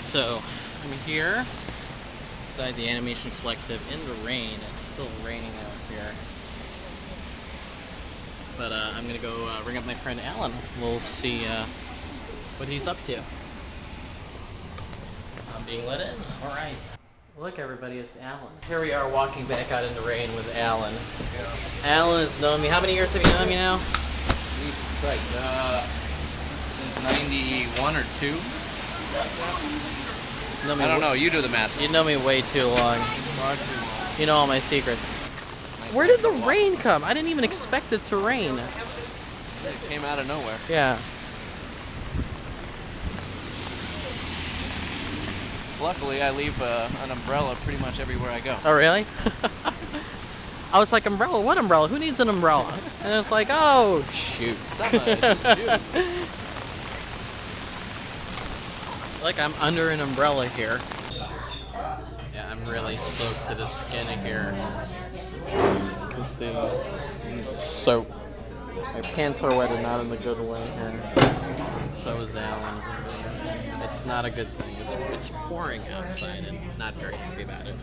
so I'm here inside the Animation Collective in the rain. It's still raining out here. But I'm gonna go ring up my friend Alan. We'll see what he's up to. I'm being let in. Alright. Look everybody, it's Alan. Here we are walking back out in the rain with Alan. Yeah. Alan has known me. How many years have you known me now? Jesus Christ. Since 91 or 2? I don't know, you do the math. You know me way too long. Far too long. You know all my secrets. Nice. Where did the rain come? I didn't even expect it to rain. It came out of nowhere. Yeah. Luckily, I leave an umbrella pretty much everywhere I go. Oh, really? I was like, umbrella? What umbrella? Who needs an umbrella? And it's like, oh, shoot. Summer, it's June. Like I'm under an umbrella here. Yeah, I'm really soaked to the skin here. You can see I'm soaked. My pants are wet and not in the good way here. So is Alan. It's not a good thing. It's pouring outside and not very happy about it.